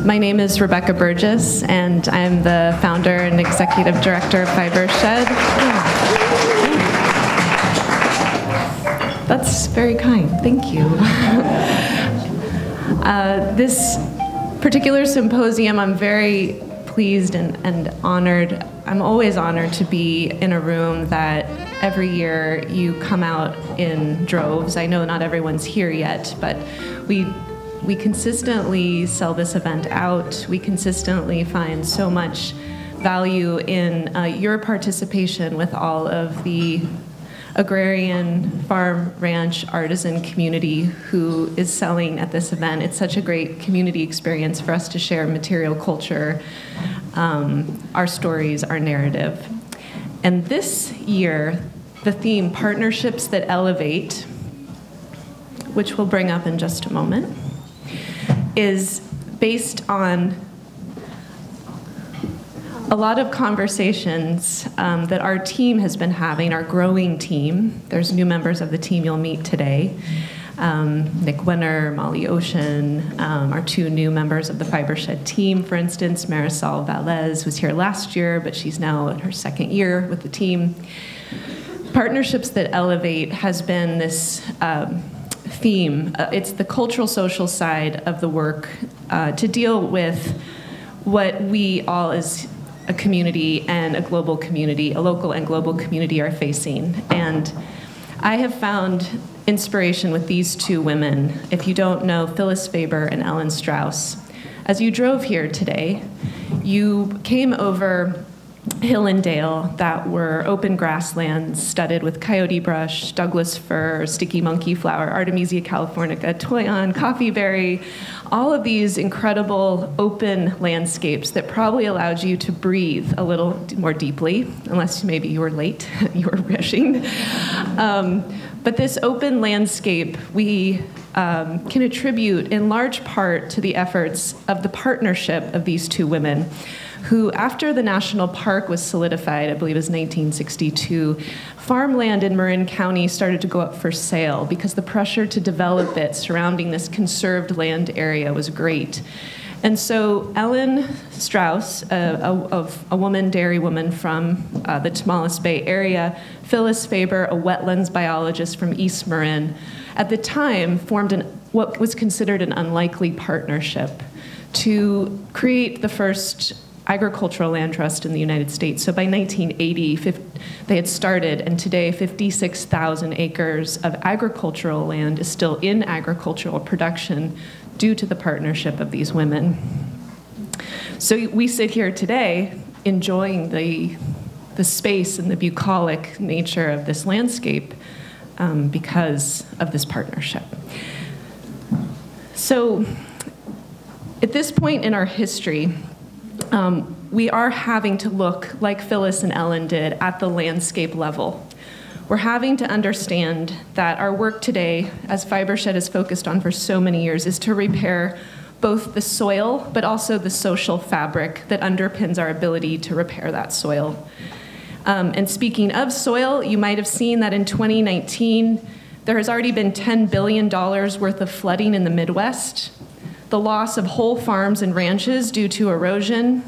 My name is Rebecca Burgess, and I'm the founder and executive director of Fibershed. That's very kind, thank you. This particular symposium, I'm very pleased and honored. I'm always honored to be in a room that every year you come out in droves. I know not everyone's here yet, but we consistently sell this event out. We consistently find so much value in your participation with all of the agrarian, farm, ranch, artisan community who is selling at this event. It's such a great community experience for us to share material culture, our stories, our narrative. And this year, the theme, Partnerships That Elevate, which we'll bring up in just a moment, is based on a lot of conversations that our team has been having, our growing team. There's new members of the team you'll meet today. Nick Wenner, Molly Ocean, our two new members of the Fibershed team, for instance, Marisol Valez was here last year, but she's now in her second year with the team. Partnerships That Elevate has been this theme. It's the cultural social side of the work to deal with what we all as a community and a global community, a local and global community are facing. And I have found inspiration with these two women. If you don't know Phyllis Faber and Ellen Strauss, as you drove here today, you came over hill and dale that were open grasslands studded with coyote brush, Douglas fir, sticky monkey flower, Artemisia californica, toyon, coffeeberry, all of these incredible open landscapes that probably allowed you to breathe a little more deeply, unless maybe you were late, you were rushing. But this open landscape we can attribute in large part to the efforts of the partnership of these two women, who, after the national park was solidified, I believe it was 1962, farmland in Marin County started to go up for sale because the pressure to develop it surrounding this conserved land area was great. And so Ellen Strauss, a woman, dairy woman from the Tamaulipas Bay area, Phyllis Faber, a wetlands biologist from East Marin, at the time formed what was considered an unlikely partnership to create the first agricultural land trust in the United States. So by 1980, they had started, and today 56,000 acres of agricultural land is still in agricultural production due to the partnership of these women. So we sit here today enjoying the space and the bucolic nature of this landscape because of this partnership. So at this point in our history, we are having to look, like Phyllis and Ellen did, at the landscape level. We're having to understand that our work today, as Fibershed has focused on for so many years, is to repair both the soil, but also the social fabric that underpins our ability to repair that soil. And speaking of soil, you might have seen that in 2019, there has already been $10 billion worth of flooding in the Midwest, the loss of whole farms and ranches due to erosion.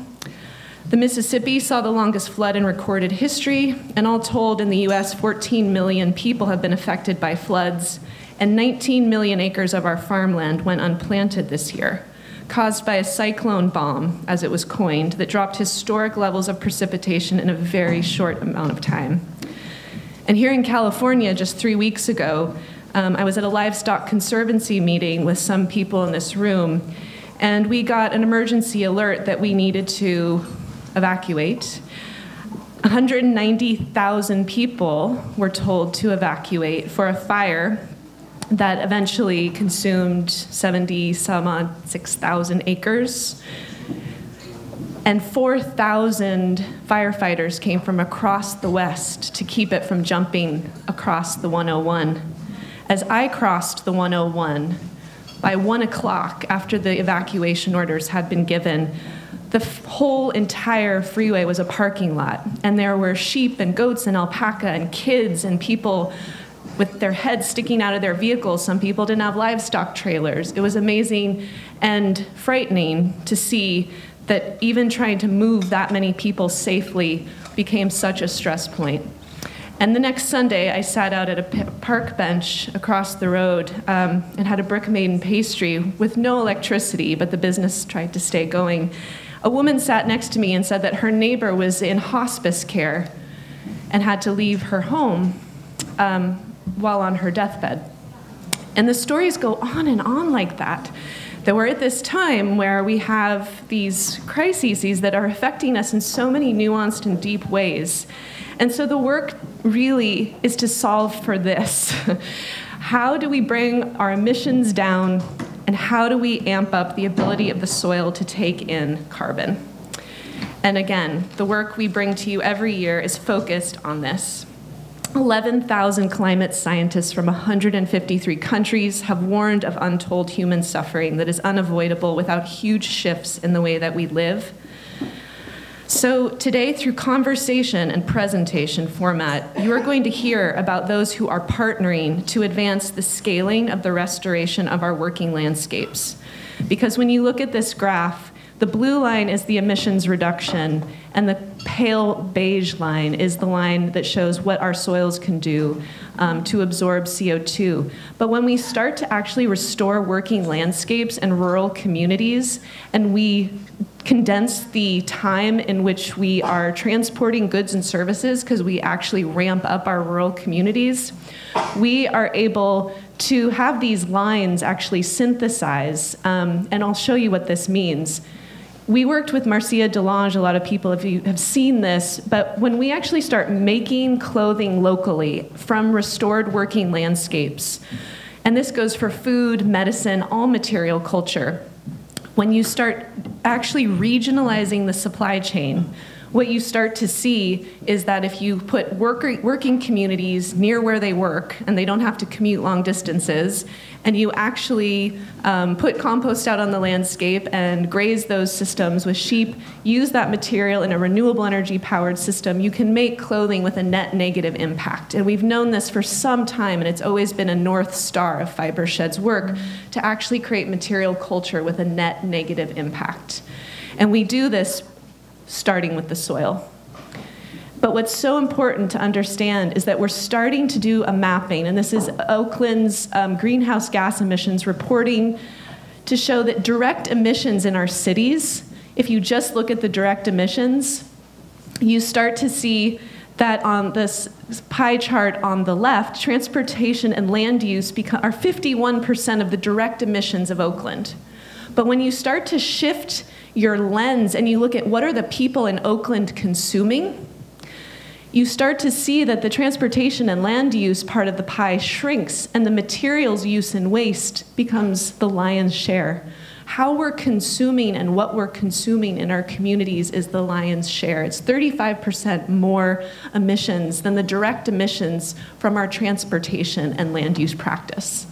The Mississippi saw the longest flood in recorded history, and all told in the US, 14 million people have been affected by floods, and 19 million acres of our farmland went unplanted this year, caused by a cyclone bomb, as it was coined, that dropped historic levels of precipitation in a very short amount of time. And here in California, just 3 weeks ago, I was at a livestock conservancy meeting with some people in this room, and we got an emergency alert that we needed to evacuate. 190,000 people were told to evacuate for a fire that eventually consumed 6,000 acres. And 4,000 firefighters came from across the West to keep it from jumping across the 101. As I crossed the 101, by 1 o'clock, after the evacuation orders had been given, the whole entire freeway was a parking lot, and there were sheep and goats and alpaca and kids and people with their heads sticking out of their vehicles. Some people didn't have livestock trailers. It was amazing and frightening to see that even trying to move that many people safely became such a stress point. And the next Sunday, I sat out at a park bench across the road and had a brick maiden pastry with no electricity, but the business tried to stay going. A woman sat next to me and said that her neighbor was in hospice care and had to leave her home while on her deathbed. And the stories go on and on like that. That we're at this time where we have these crises that are affecting us in so many nuanced and deep ways. And so the work really is to solve for this. How do we bring our emissions down, and how do we amp up the ability of the soil to take in carbon? And again, the work we bring to you every year is focused on this. 11,000 climate scientists from 153 countries have warned of untold human suffering that is unavoidable without huge shifts in the way that we live. So today, through conversation and presentation format, you are going to hear about those who are partnering to advance the scaling of the restoration of our working landscapes. Because when you look at this graph, the blue line is the emissions reduction, and the pale beige line is the line that shows what our soils can do to absorb CO2. But when we start to actually restore working landscapes and rural communities, and we condense the time in which we are transporting goods and services, because we actually ramp up our rural communities, we are able to have these lines actually synthesize, and I'll show you what this means. We worked with Marcia Delange, a lot of people of you have seen this, but when we actually start making clothing locally from restored working landscapes, and this goes for food, medicine, all material culture, when you start actually regionalizing the supply chain, what you start to see is that if you put working communities near where they work, and they don't have to commute long distances, and you actually put compost out on the landscape and graze those systems with sheep, use that material in a renewable energy powered system, you can make clothing with a net negative impact. And we've known this for some time, and it's always been a North Star of Fibershed's work to actually create material culture with a net negative impact. And we do this starting with the soil. But what's so important to understand is that we're starting to do a mapping, and this is Oakland's greenhouse gas emissions reporting to show that direct emissions in our cities, if you just look at the direct emissions, you start to see that on this pie chart on the left, transportation and land use are 51% of the direct emissions of Oakland. But when you start to shift your lens and you look at what are the people in Oakland consuming, you start to see that the transportation and land use part of the pie shrinks, and the materials use and waste becomes the lion's share. How we're consuming and what we're consuming in our communities is the lion's share. It's 35% more emissions than the direct emissions from our transportation and land use practice.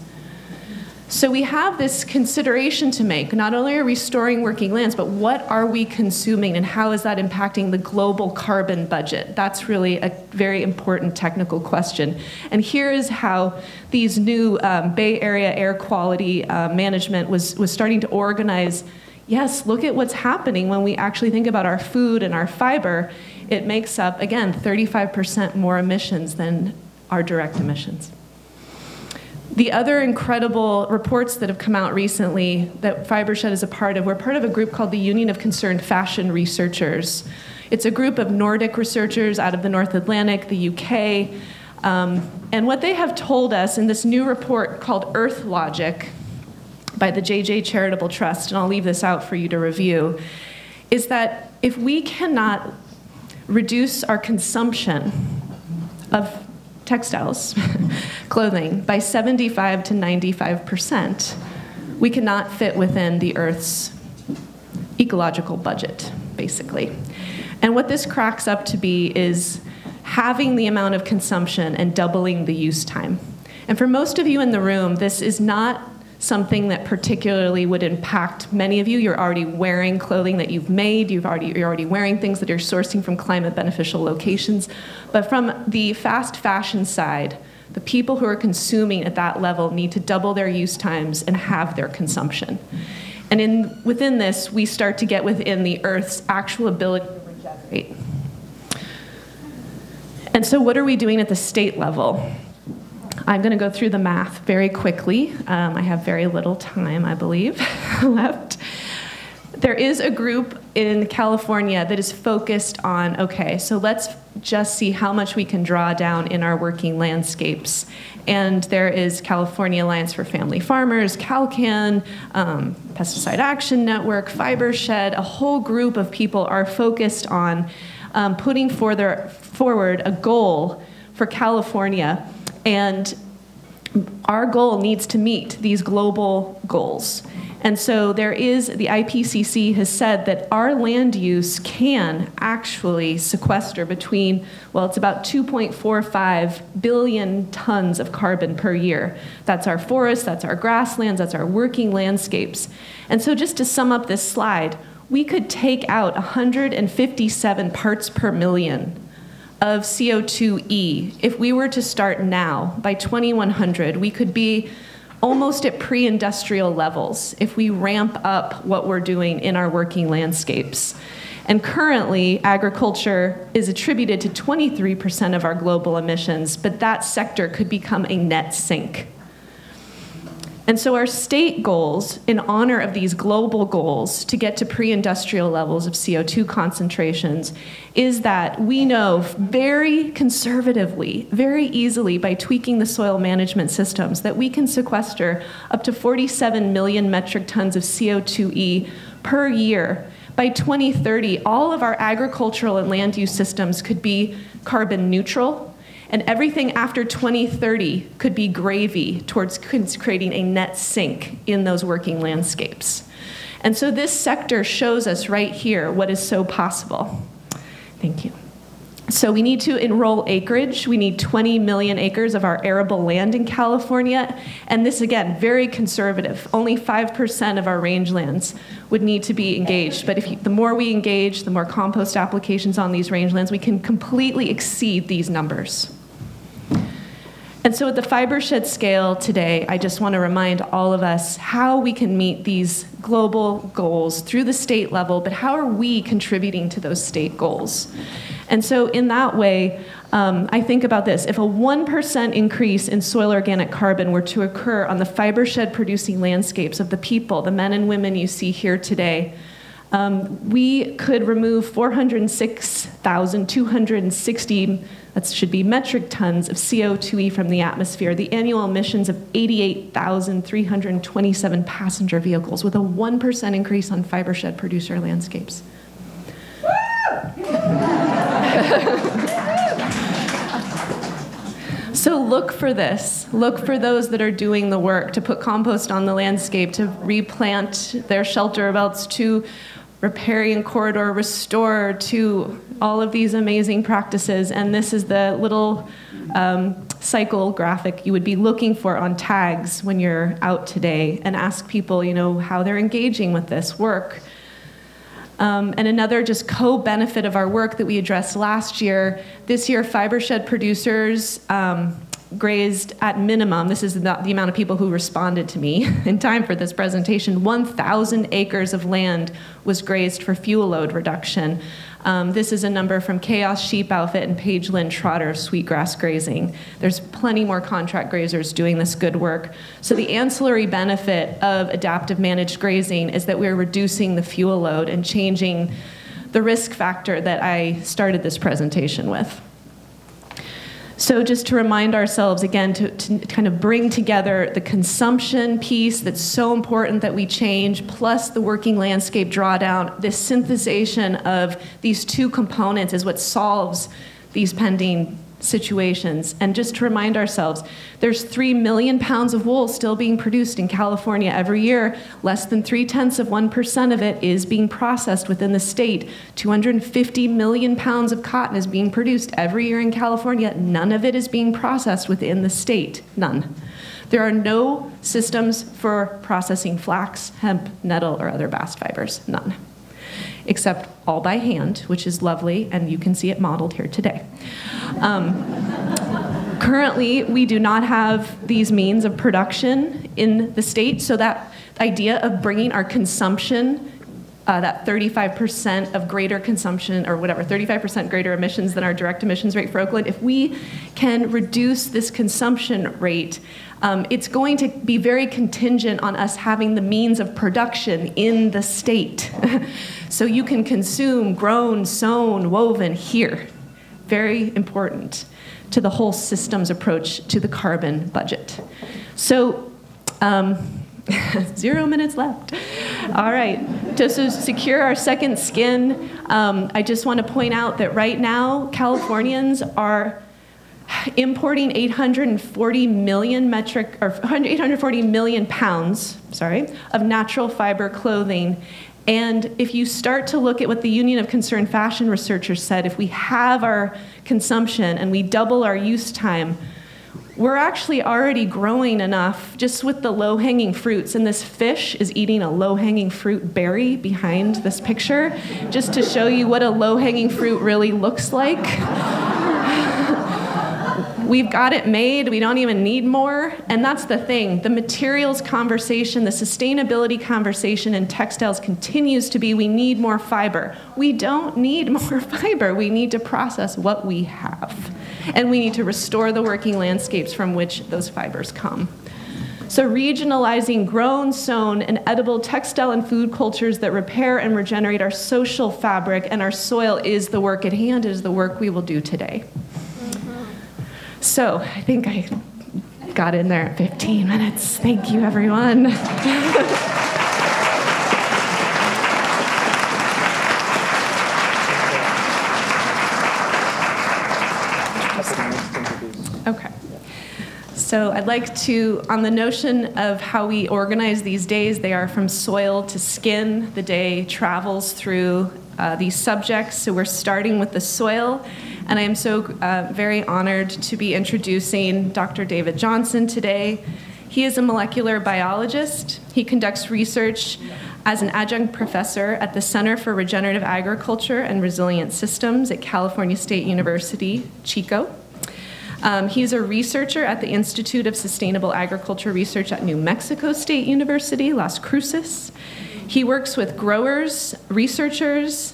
So we have this consideration to make. Not only are we restoring working lands, but what are we consuming, and how is that impacting the global carbon budget? That's really a very important technical question. And here is how these new Bay Area air quality management was starting to organize. Yes, look at what's happening when we actually think about our food and our fiber. It makes up, again, 35% more emissions than our direct emissions. The other incredible reports that have come out recently that Fibershed is a part of, we're part of a group called the Union of Concerned Fashion Researchers. It's a group of Nordic researchers out of the North Atlantic, the UK, and what they have told us in this new report called Earth Logic by the JJ Charitable Trust, and I'll leave this out for you to review, is that if we cannot reduce our consumption of textiles, clothing, by 75 to 95%, we cannot fit within the Earth's ecological budget, basically. And what this cracks up to be is having the amount of consumption and doubling the use time. And for most of you in the room, this is not something that particularly would impact many of you. You're already wearing clothing that you've made. You're already wearing things that you're sourcing from climate beneficial locations. But from the fast fashion side, The people who are consuming at that level need to double their use times and halve their consumption. And within this, we start to get within the Earth's actual ability to regenerate. And so what are we doing at the state level? I'm going to go through the math very quickly. I have very little time, I believe, left. There is a group in California that is focused on, okay, so let's just see how much we can draw down in our working landscapes. And there is California Alliance for Family Farmers, CalCan, Pesticide Action Network, Fibershed. A whole group of people are focused on putting forward a goal for California. And our goal needs to meet these global goals. And so the IPCC has said that our land use can actually sequester between, well, it's about 2.45 billion tons of carbon per year. That's our forests, that's our grasslands, that's our working landscapes. And so just to sum up this slide, we could take out 157 parts per million of CO2e. If we were to start now, by 2100, we could be almost at pre-industrial levels if we ramp up what we're doing in our working landscapes. And currently, agriculture is attributed to 23% of our global emissions, but that sector could become a net sink. And so our state goals, in honor of these global goals to get to pre-industrial levels of CO2 concentrations, is that we know very conservatively, very easily, by tweaking the soil management systems, that we can sequester up to 47 million metric tons of CO2e per year. By 2030, all of our agricultural and land use systems could be carbon neutral, and everything after 2030 could be gravy towards creating a net sink in those working landscapes. And so this sector shows us right here what is so possible. Thank you. So we need to enroll acreage. We need 20 million acres of our arable land in California. And this, again, very conservative. Only 5% of our rangelands would need to be engaged. But the more we engage, the more compost applications on these rangelands, we can completely exceed these numbers. And so at the Fibershed scale today, I just want to remind all of us how we can meet these global goals through the state level, but how are we contributing to those state goals? And so in that way, I think about this. If a 1% increase in soil organic carbon were to occur on the Fibershed producing landscapes of the people, the men and women you see here today, we could remove 406,260, that should be metric tons of CO2e from the atmosphere, the annual emissions of 88,327 passenger vehicles, with a 1% increase on Fibershed producer landscapes. So look for this. Look for those that are doing the work to put compost on the landscape, to replant their shelter belts, to riparian corridor restore, to all of these amazing practices. And this is the little cycle graphic you would be looking for on tags when you're out today, and ask people, how they're engaging with this work. And another just co-benefit of our work that we addressed last year, this year Fibershed producers grazed at minimum, this is the amount of people who responded to me in time for this presentation, 1,000 acres of land was grazed for fuel load reduction. This is a number from Chaos Sheep Outfit and Paige Lynn Trotter of Sweetgrass Grazing. There's plenty more contract grazers doing this good work. So the ancillary benefit of adaptive managed grazing is that we're reducing the fuel load and changing the risk factor that I started this presentation with. So just to remind ourselves, again, to kind of bring together the consumption piece that's so important that we change, plus the working landscape drawdown, this synthesization of these two components is what solves these pending situations. And just to remind ourselves, there's 3 million pounds of wool still being produced in California every year. Less than 0.3% of it is being processed within the state. 250 million pounds of cotton is being produced every year in California. None of it is being processed within the state. None. There are no systems for processing flax, hemp, nettle, or other bast fibers. None. Except all by hand, which is lovely, and you can see it modeled here today. Currently, we do not have these means of production in the state, so that idea of bringing our consumption, that 35% of greater consumption, or whatever, 35% greater emissions than our direct emissions rate for Oakland, if we can reduce this consumption rate, it's going to be very contingent on us having the means of production in the state. So you can consume grown, sewn, woven here. Very important to the whole systems approach to the carbon budget. So, 0 minutes left. All right, to secure our second skin, I just want to point out that right now, Californians are importing 840 million pounds, of natural fiber clothing. And if you start to look at what the Union of Concerned Fashion Researchers said, if we have our consumption and we double our use time, we're actually already growing enough just with the low-hanging fruits. And this fish is eating a low-hanging fruit berry behind this picture, just to show you what a low-hanging fruit really looks like. We've got it made, we don't even need more, and that's the thing. The materials conversation, the sustainability conversation in textiles continues to be, we need more fiber. We don't need more fiber, we need to process what we have. And we need to restore the working landscapes from which those fibers come. So regionalizing grown, sewn, and edible textile and food cultures that repair and regenerate our social fabric and our soil is the work at hand, is the work we will do today. So I think I got in there at 15 minutes. Thank you, everyone. Okay. So I'd like to, on the notion of how we organize these days, they are from soil to skin. The day travels through these subjects. So we're starting with the soil. And I am so very honored to be introducing Dr. David Johnson today. He is a molecular biologist. He conducts research as an adjunct professor at the Center for Regenerative Agriculture and Resilient Systems at California State University, Chico. He's a researcher at the Institute of Sustainable Agriculture Research at New Mexico State University, Las Cruces. He works with growers, researchers,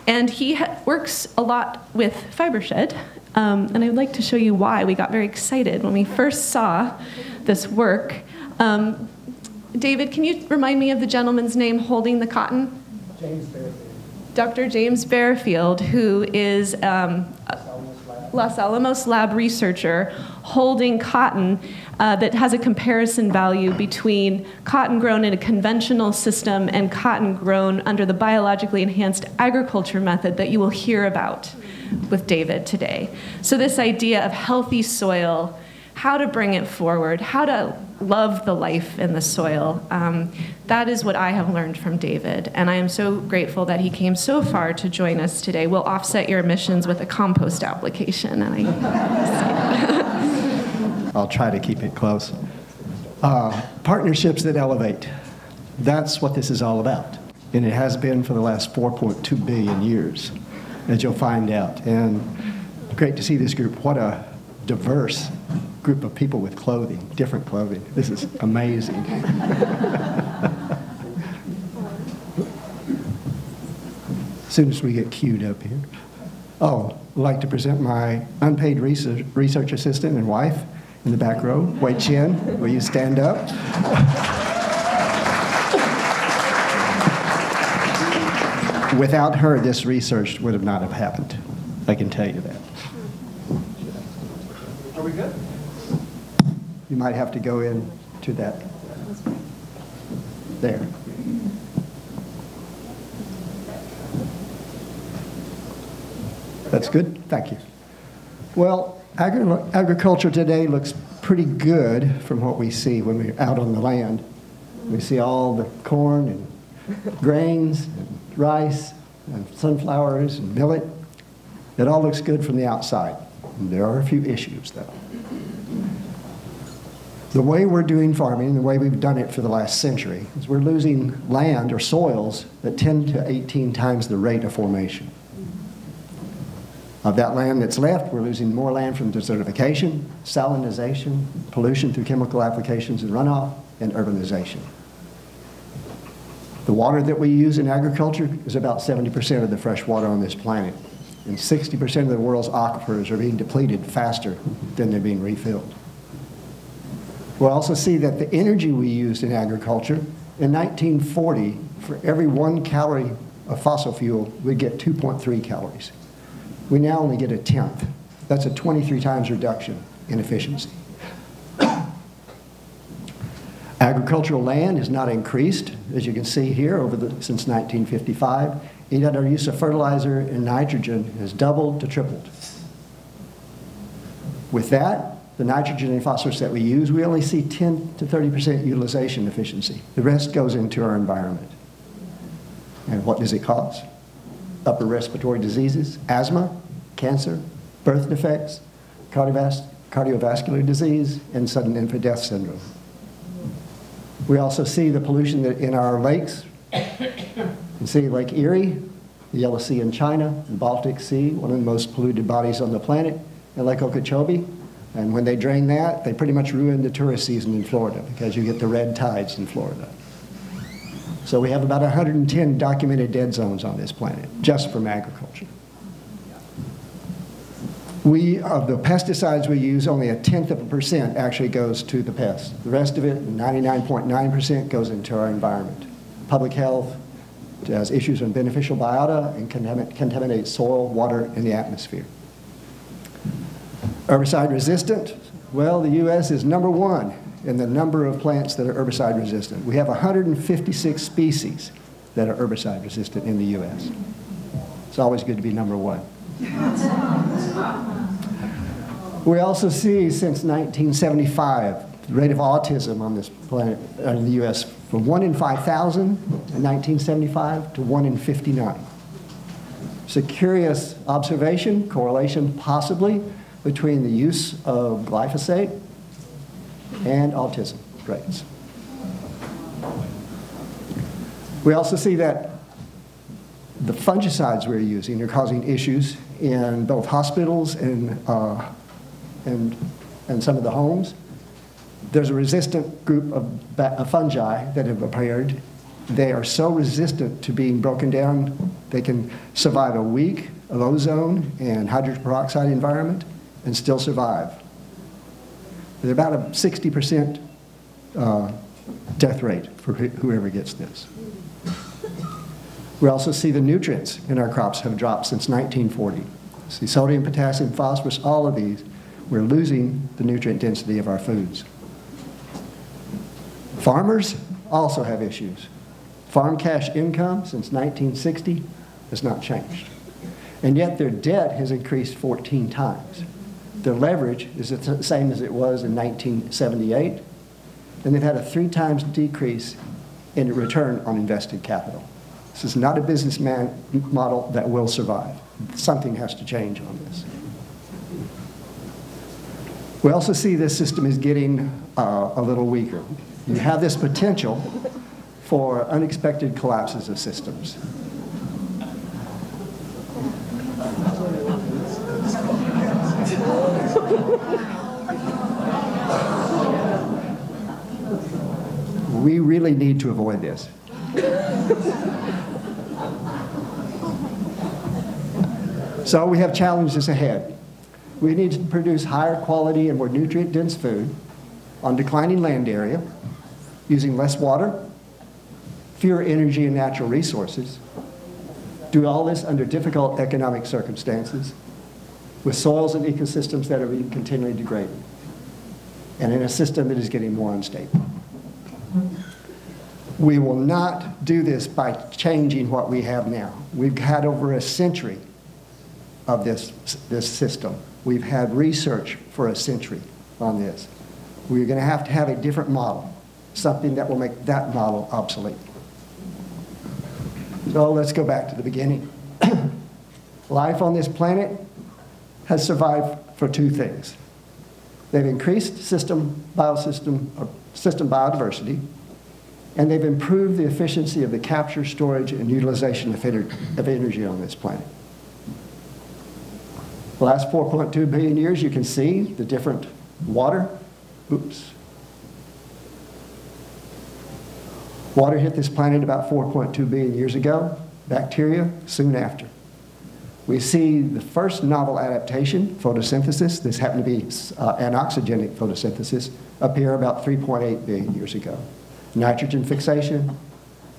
and he works a lot with Fibershed, and I'd like to show you why we got very excited when we first saw this work. David, can you remind me of the gentleman's name holding the cotton? James Bearfield. Dr. James Bearfield, who is Los Alamos lab researcher holding cotton that has a comparison value between cotton grown in a conventional system and cotton grown under the biologically enhanced agriculture method that you will hear about with David today. So this idea of healthy soil, how to bring it forward, how to love the life in the soil, that is what I have learned from David. And I am so grateful that he came so far to join us today. We'll offset your emissions with a compost application. And I'll try to keep it close. Partnerships that elevate. That's what this is all about. And it has been for the last 4.2 billion years, as you'll find out. And great to see this group. What a diverse group of people with clothing, different clothing. This is amazing. As soon as we get queued up here. Oh, I'd like to present my unpaid research assistant and wife in the back row. Wei Chen, will you stand up? Without her, this research would have not have happened. I can tell you that. Are we good? You might have to go in to that. There. That's good? Thank you. Well, agriculture today looks pretty good from what we see when we're out on the land. We see all the corn and grains and rice and sunflowers and millet. It all looks good from the outside. There are a few issues, though. The way we're doing farming, the way we've done it for the last century, is we're losing land or soils at 10 to 18 times the rate of formation. Of that land that's left, we're losing more land from desertification, salinization, pollution through chemical applications and runoff, and urbanization. The water that we use in agriculture is about 70% of the fresh water on this planet. And 60% of the world's aquifers are being depleted faster than they're being refilled. We'll also see that the energy we used in agriculture, in 1940, for every 1 calorie of fossil fuel, we'd get 2.3 calories. We now only get 1/10. That's a 23 times reduction in efficiency. Agricultural land has not increased, as you can see here, since 1955. And yet our use of fertilizer and nitrogen has doubled to tripled. With that, the nitrogen and phosphorus that we use, we only see 10 to 30% utilization efficiency. The rest goes into our environment. And what does it cause? Upper respiratory diseases, asthma, cancer, birth defects, cardiovascular disease, and sudden infant death syndrome. We also see the pollution that in our lakes. You see Lake Erie, the Yellow Sea in China, the Baltic Sea, one of the most polluted bodies on the planet, and Lake Okeechobee. And when they drain that, they pretty much ruin the tourist season in Florida because you get the red tides in Florida. So we have about 110 documented dead zones on this planet, just from agriculture. Of the pesticides we use, only 0.1% actually goes to the pests. The rest of it, 99.9%, goes into our environment. Public health has issues on beneficial biota and contaminates soil, water, and the atmosphere. Herbicide resistant, well, the U.S. is #1 in the number of plants that are herbicide resistant. We have 156 species that are herbicide resistant in the U.S. It's always good to be #1. We also see since 1975 the rate of autism on this planet in the U.S. from 1 in 5,000 in 1975 to 1 in 59. It's a curious observation, correlation possibly, between the use of glyphosate and autism rates. We also see that the fungicides we're using are causing issues in both hospitals and some of the homes. There's a resistant group of fungi that have appeared. They are so resistant to being broken down, they can survive a week of ozone and hydrogen peroxide environment and still survive. There's about a 60% death rate for whoever gets this. We also see the nutrients in our crops have dropped since 1940. See sodium, potassium, phosphorus, all of these, we're losing the nutrient density of our foods. Farmers also have issues. Farm cash income since 1960 has not changed. And yet their debt has increased 14 times. Their leverage is the same as it was in 1978, and they've had a 3 times decrease in return on invested capital. This is not a business model that will survive. Something has to change on this. We also see this system is getting a little weaker. You have this potential for unexpected collapses of systems. We really need to avoid this. So we have challenges ahead. We need to produce higher quality and more nutrient-dense food on declining land area, using less water, fewer energy and natural resources, do all this under difficult economic circumstances, with soils and ecosystems that are being continually degraded, and in a system that is getting more unstable. We will not do this by changing what we have now. We've had over a century of this system. We've had research for a century on this. We're going to have a different model, something that will make that model obsolete. So let's go back to the beginning. Life on this planet has survived for 2 things. They've increased system biodiversity, and they've improved the efficiency of the capture, storage, and utilization of energy on this planet. The last 4.2 billion years, you can see the different water. Oops. Water hit this planet about 4.2 billion years ago. Bacteria, soon after. We see the first novel adaptation, photosynthesis. This happened to be anoxygenic photosynthesis, appear about 3.8 billion years ago. Nitrogen fixation,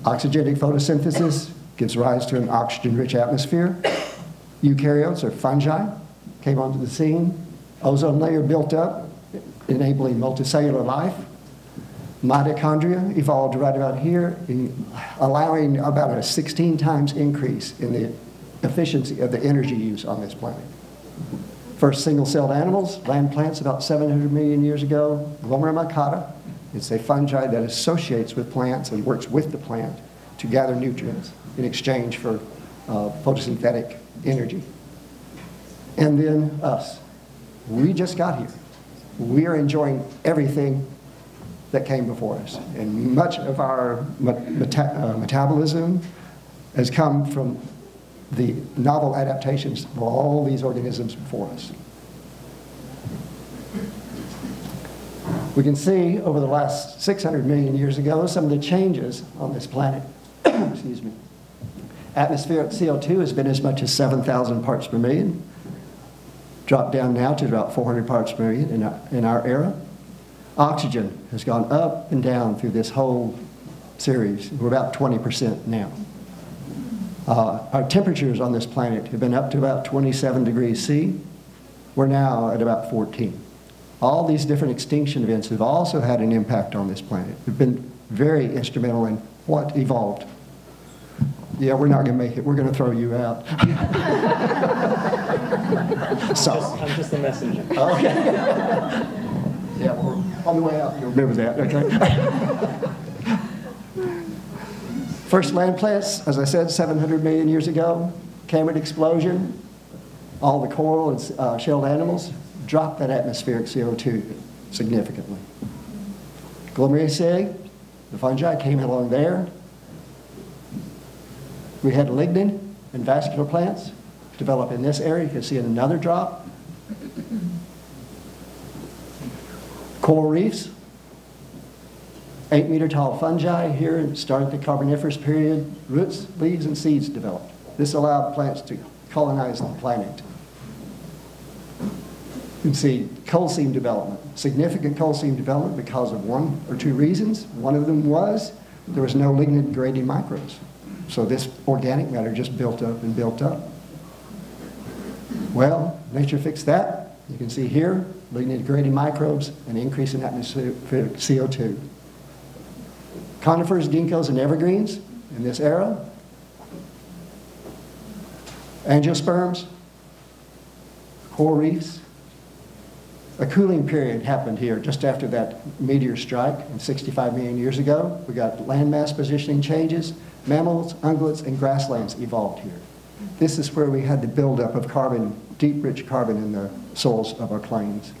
oxygenic photosynthesis gives rise to an oxygen-rich atmosphere. Eukaryotes, or fungi, came onto the scene. Ozone layer built up, enabling multicellular life. Mitochondria evolved right about here, allowing about a 16 times increase in the efficiency of the energy use on this planet. First single-celled animals, land plants about 700 million years ago. Glomera micata, it's a fungi that associates with plants and works with the plant to gather nutrients in exchange for photosynthetic energy. And then us. We just got here. We are enjoying everything that came before us. And much of our metabolism has come from the novel adaptations of all these organisms before us. We can see over the last 600 million years ago some of the changes on this planet. Excuse me. Atmospheric CO2 has been as much as 7,000 parts per million, dropped down now to about 400 parts per million in our era. Oxygen has gone up and down through this whole series. We're about 20% now. Our temperatures on this planet have been up to about 27 degrees C. We're now at about 14. All these different extinction events have also had an impact on this planet. They've been very instrumental in what evolved. Yeah, we're not going to make it. We're going to throw you out. I'm just the messenger. Okay. Yeah, we're on the way out. You'll remember that, okay? First land plants, as I said, 700 million years ago. Cambrian explosion. All the coral and shelled animals dropped that atmospheric CO2 significantly. Glomeraceae, the fungi, came along there. We had lignin and vascular plants develop in this area. You can see another drop. Coral reefs, 8-meter tall fungi here started the Carboniferous period. Roots, leaves, and seeds developed. This allowed plants to colonize the planet. You can see coal seam development, significant coal seam development because of one or two reasons. One of them was there was no lignin-degrading microbes. So this organic matter just built up and built up. Well, nature fixed that. You can see here, lignin-degrading microbes, an increase in atmospheric CO2. Conifers, ginkgos, and evergreens in this era. Angiosperms, coral reefs. A cooling period happened here just after that meteor strike 65 million years ago. We got landmass positioning changes. Mammals, ungulates, and grasslands evolved here. This is where we had the buildup of carbon, deep, rich carbon in the soils of our plains.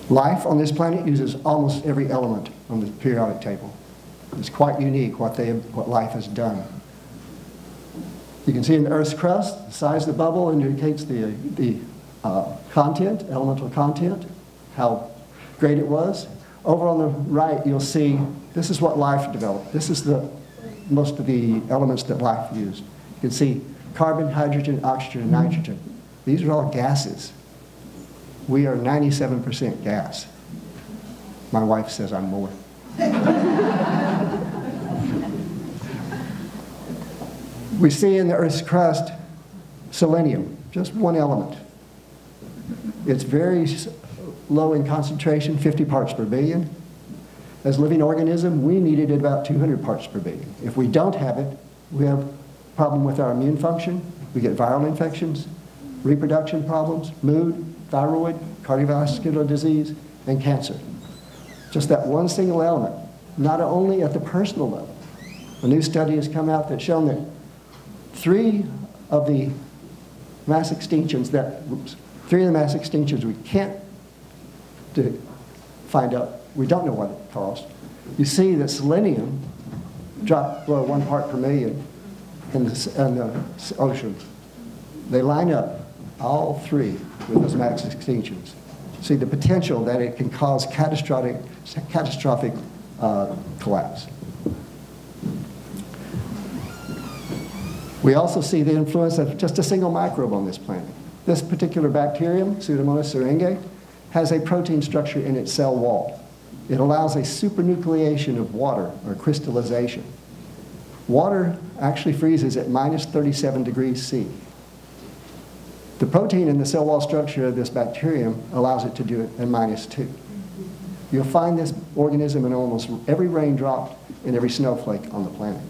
Life on this planet uses almost every element on the periodic table. It's quite unique what life has done. You can see in the Earth's crust, the size of the bubble indicates the content, elemental content, how great it was. Over on the right, you'll see this is what life developed. This is most of the elements that life used. You can see carbon, hydrogen, oxygen, and nitrogen. These are all gases. We are 97% gas. My wife says I'm more. We see in the Earth's crust selenium, just one element. It's very low in concentration, 50 parts per billion. As a living organism, we need it at about 200 parts per billion. If we don't have it, we have a problem with our immune function. We get viral infections, reproduction problems, mood, thyroid, cardiovascular disease, and cancer. Just that one single element, not only at the personal level. A new study has come out that's shown that 3 of the mass extinctions we can't find out, we don't know what it caused. You see that selenium dropped below 1 part per million in the ocean. They line up. all three with those max extinctions. See the potential that it can cause catastrophic collapse. We also see the influence of just a single microbe on this planet. This particular bacterium, Pseudomonas syringae, has a protein structure in its cell wall. It allows a supernucleation of water, or crystallization. Water actually freezes at minus 37 degrees C. The protein in the cell wall structure of this bacterium allows it to do it at minus 2. You'll find this organism in almost every raindrop and every snowflake on the planet.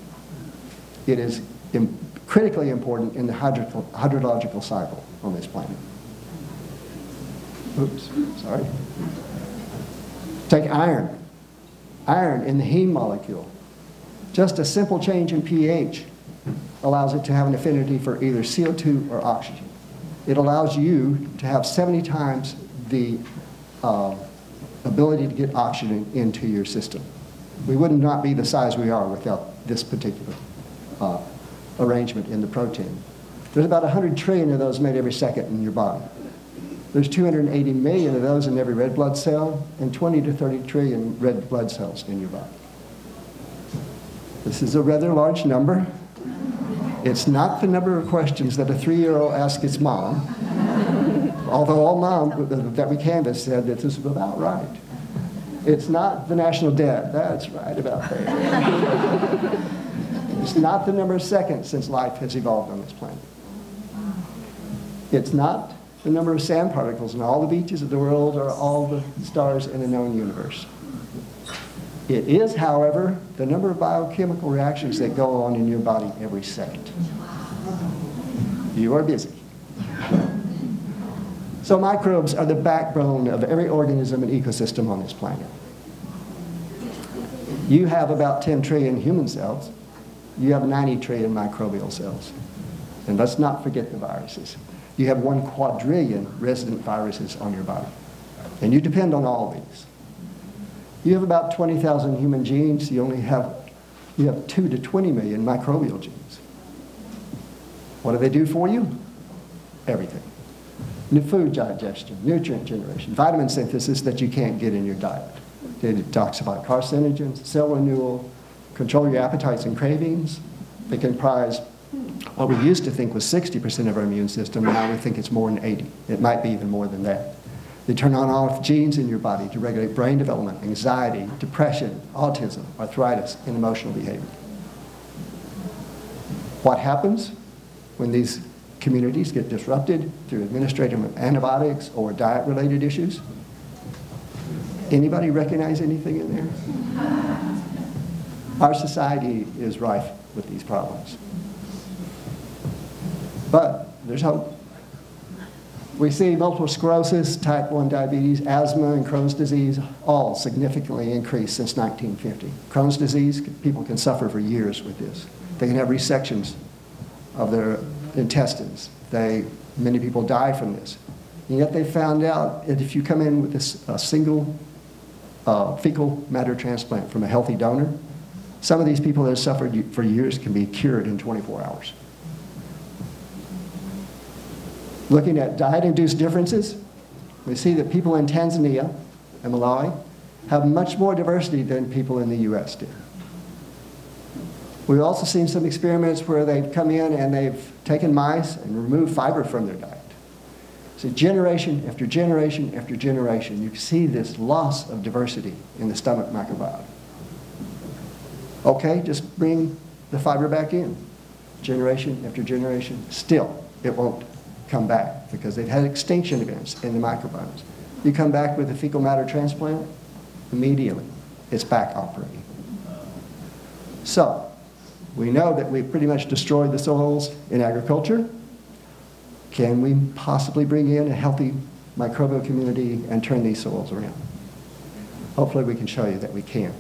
It is critically important in the hydrological cycle on this planet. Oops, sorry. Take iron. Iron in the heme molecule. Just a simple change in pH allows it to have an affinity for either CO2 or oxygen. It allows you to have 70 times the ability to get oxygen into your system. We would not be the size we are without this particular arrangement in the protein. There's about 100 trillion of those made every second in your body. There's 280 million of those in every red blood cell and 20 to 30 trillion red blood cells in your body. This is a rather large number. It's not the number of questions that a 3-year-old asks its mom, although all mom that we canvassed said that this was about right. It's not the national debt. That's right about there. It's not the number of seconds since life has evolved on this planet. It's not the number of sand particles in all the beaches of the world or all the stars in the known universe. It is, however, the number of biochemical reactions that go on in your body every second. You are busy. So microbes are the backbone of every organism and ecosystem on this planet. You have about 10 trillion human cells. You have 90 trillion microbial cells. And let's not forget the viruses. You have 1 quadrillion resident viruses on your body. And you depend on all these. You have about 20,000 human genes. You have 2 to 20 million microbial genes. What do they do for you? Everything. Food digestion, nutrient generation, vitamin synthesis that you can't get in your diet. They detoxify carcinogens, cell renewal, control your appetites and cravings. They comprise what we used to think was 60% of our immune system, now we think it's more than 80. It might be even more than that. They turn on and off genes in your body to regulate brain development, anxiety, depression, autism, arthritis, and emotional behavior. What happens when these communities get disrupted through administrative antibiotics or diet-related issues? Anybody recognize anything in there? Our society is rife with these problems. But there's hope. We see multiple sclerosis, type 1 diabetes, asthma, and Crohn's disease all significantly increased since 1950. Crohn's disease, people can suffer for years with this. They can have resections of their intestines. Many people die from this. And yet they found out that if you come in with a single fecal matter transplant from a healthy donor, some of these people that have suffered for years can be cured in 24 hours. Looking at diet-induced differences, we see that people in Tanzania and Malawi have much more diversity than people in the US do. We've also seen some experiments where they've come in and they've taken mice and removed fiber from their diet. So generation after generation after generation, you see this loss of diversity in the stomach microbiome. Okay, just bring the fiber back in. Generation after generation, still it won't come back because they've had extinction events in the microbiomes. You come back with a fecal matter transplant, immediately it's back operating. So, we know that we've pretty much destroyed the soils in agriculture. Can we possibly bring in a healthy microbial community and turn these soils around? Hopefully we can show you that we can.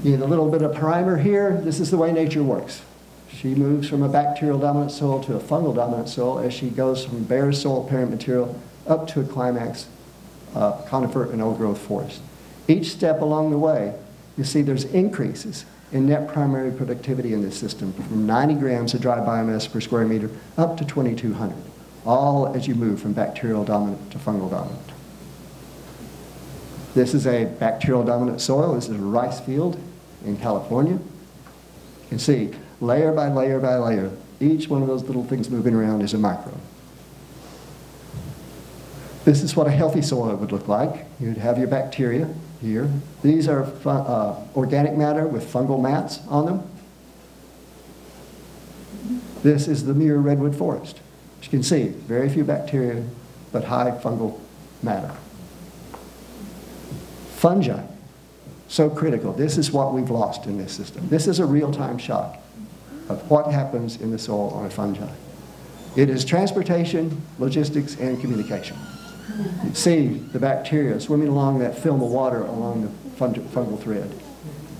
You need a little bit of primer here. This is the way nature works. She moves from a bacterial dominant soil to a fungal dominant soil as she goes from bare soil parent material up to a climax conifer and old growth forest. Each step along the way, you see there's increases in net primary productivity in this system from 90 grams of dry biomass per square meter up to 2,200. all as you move from bacterial dominant to fungal dominant. This is a bacterial dominant soil. This is a rice field in California. You can see layer by layer by layer, each one of those little things moving around is a microbe. This is what a healthy soil would look like. You'd have your bacteria here. These are organic matter with fungal mats on them. This is the Muir redwood forest. As you can see, very few bacteria, but high fungal matter. Fungi, so critical. This is what we've lost in this system. This is a real-time shock of what happens in the soil on a fungi. It is transportation, logistics, and communication. You see the bacteria swimming along that film of water along the fungal thread.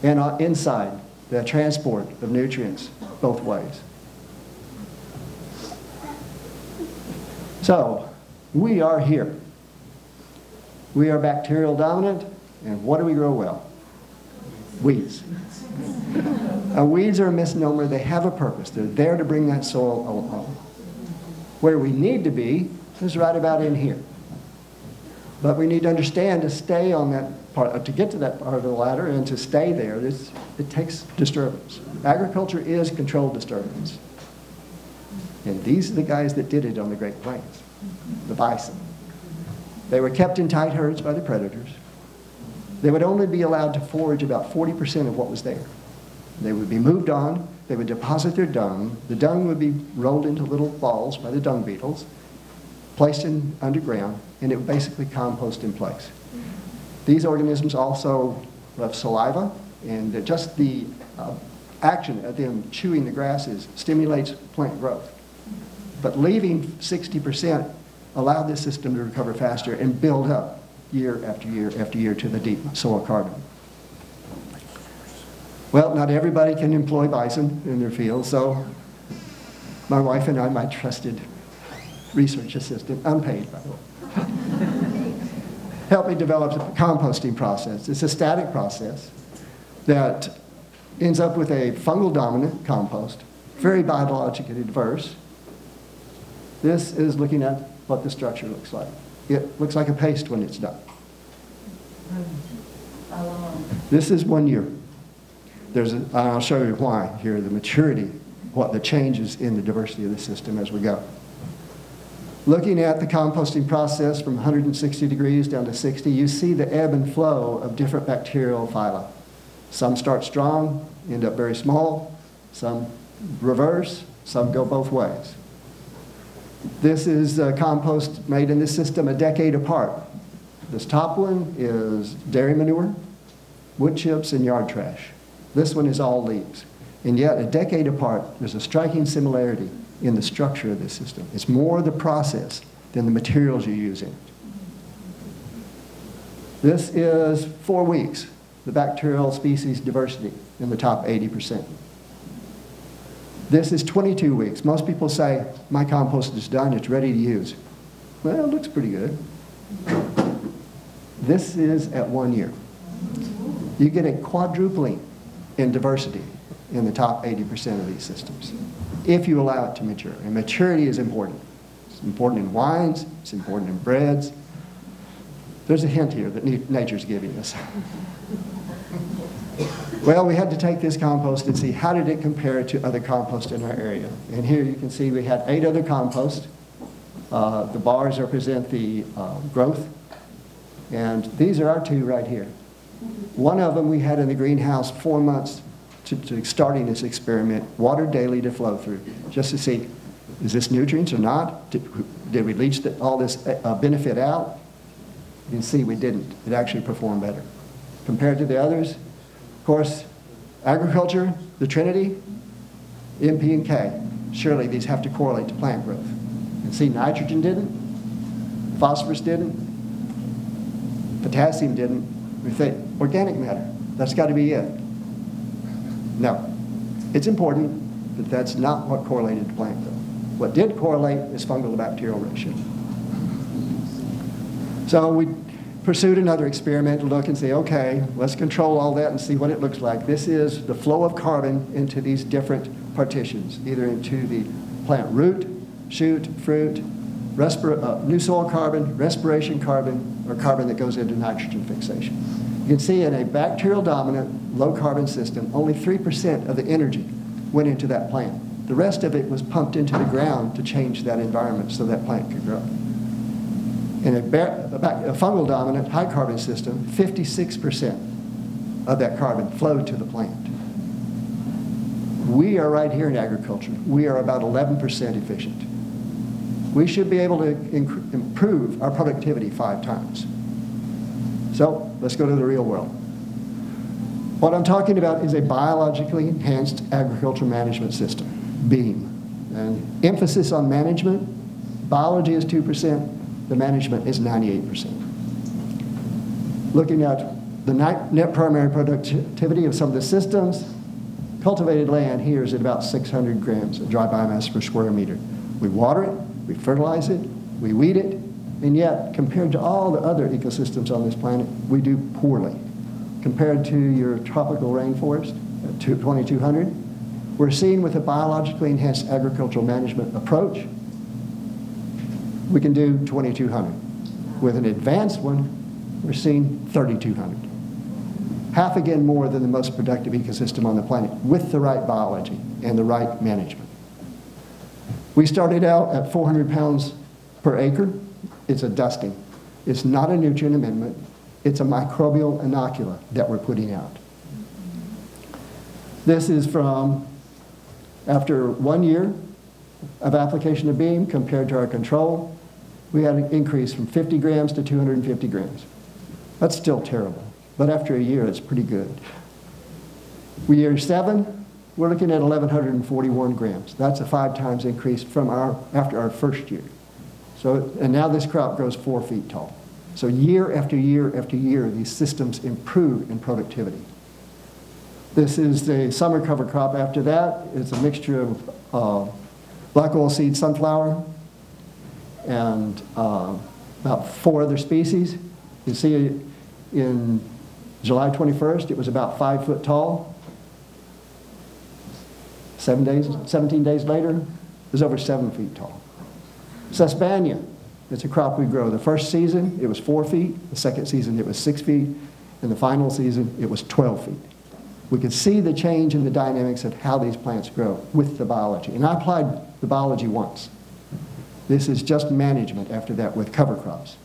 And inside, the transport of nutrients both ways. So, we are here. We are bacterial dominant, and what do we grow well? Weeds. Weeds are a misnomer. They have a purpose. They're there to bring that soil along. Where we need to be is right about in here. But we need to understand to stay on that part, to get to that part of the ladder and to stay there, it takes disturbance. Agriculture is controlled disturbance. And these are the guys that did it on the Great Plains, the bison. They were kept in tight herds by the predators. They would only be allowed to forage about 40% of what was there. They would be moved on. They would deposit their dung. The dung would be rolled into little balls by the dung beetles, placed in underground, and it would basically compost in place. These organisms also left saliva, and just the action of them chewing the grasses stimulates plant growth. But leaving 60% allowed this system to recover faster and build up year after year after year to the deep soil carbon. Well, not everybody can employ bison in their field, so my wife and I, my trusted research assistant, unpaid by the way, helped me develop a composting process. It's a static process that ends up with a fungal dominant compost, very biologically diverse. This is looking at what the structure looks like. It looks like a paste when it's done. This is 1 year. I'll show you why here, the maturity, what the changes in the diversity of the system as we go. Looking at the composting process from 160 degrees down to 60, you see the ebb and flow of different bacterial phyla. Some start strong, end up very small. Some reverse, some go both ways. This is compost made in this system a decade apart. This top one is dairy manure, wood chips, and yard trash. This one is all leaves. And yet, a decade apart, there's a striking similarity in the structure of this system. It's more the process than the materials you use in it. This is 4 weeks, the bacterial species diversity in the top 80%. This is 22 weeks. Most people say, my compost is done, it's ready to use. Well, it looks pretty good. This is at 1 year. You get a quadrupling in diversity in the top 80% of these systems, if you allow it to mature. And maturity is important. It's important in wines, it's important in breads. There's a hint here that nature's giving us. Well, we had to take this compost and see how did it compare to other compost in our area. And here you can see we had 8 other composts. The bars represent the growth. And these are our 2 right here. One of them we had in the greenhouse 4 months to starting this experiment, water daily to flow through, just to see, is this nutrients or not? Did we leach all this benefit out? You can see we didn't. It actually performed better. Compared to the others, of course, agriculture, the Trinity, M, P, and K. Surely these have to correlate to plant growth. And see, nitrogen didn't, phosphorus didn't, potassium didn't. We think organic matter, that's got to be it. No, it's important, but that's not what correlated to plant growth. What did correlate is fungal to bacterial ratio. So we pursued another experiment to look and say, okay, let's control all that and see what it looks like. This is the flow of carbon into these different partitions, either into the plant root, shoot, fruit, new soil carbon, respiration carbon, or carbon that goes into nitrogen fixation. You can see in a bacterial-dominant, low-carbon system, only 3% of the energy went into that plant. The rest of it was pumped into the ground to change that environment so that plant could grow. In a fungal-dominant, high-carbon system, 56% of that carbon flowed to the plant. We are right here in agriculture. We are about 11% efficient. We should be able to improve our productivity 5 times. So let's go to the real world. What I'm talking about is a biologically enhanced agricultural management system, BEAM. And emphasis on management, biology is 2%, the management is 98%. Looking at the net primary productivity of some of the systems, cultivated land here is at about 600 grams of dry biomass per square meter. We water it, we fertilize it, we weed it, and yet, compared to all the other ecosystems on this planet, we do poorly. Compared to your tropical rainforest at 2200, we're seeing with a biologically enhanced agricultural management approach, we can do 2200. With an advanced one, we're seeing 3200. Half again more than the most productive ecosystem on the planet with the right biology and the right management. We started out at 400 pounds per acre. It's a dusting. It's not a nutrient amendment. It's a microbial inocula that we're putting out. This is from after 1 year of application of BEAM compared to our control. We had an increase from 50 grams to 250 grams. That's still terrible, but after a year, it's pretty good. Year 7, we're looking at 1,141 grams. That's a 5 times increase from after our first year. So, and now this crop grows 4 feet tall. So year after year after year, these systems improve in productivity. This is the summer cover crop after that. It's a mixture of black oilseed sunflower and about 4 other species. You see in July 21st, it was about 5 foot tall. 17 days later, it was over 7 feet tall. Suspania, it's a crop we grow. The first season, it was 4 feet. The second season, it was 6 feet. And the final season, it was 12 feet. We could see the change in the dynamics of how these plants grow with the biology. And I applied the biology once. This is just management after that with cover crops.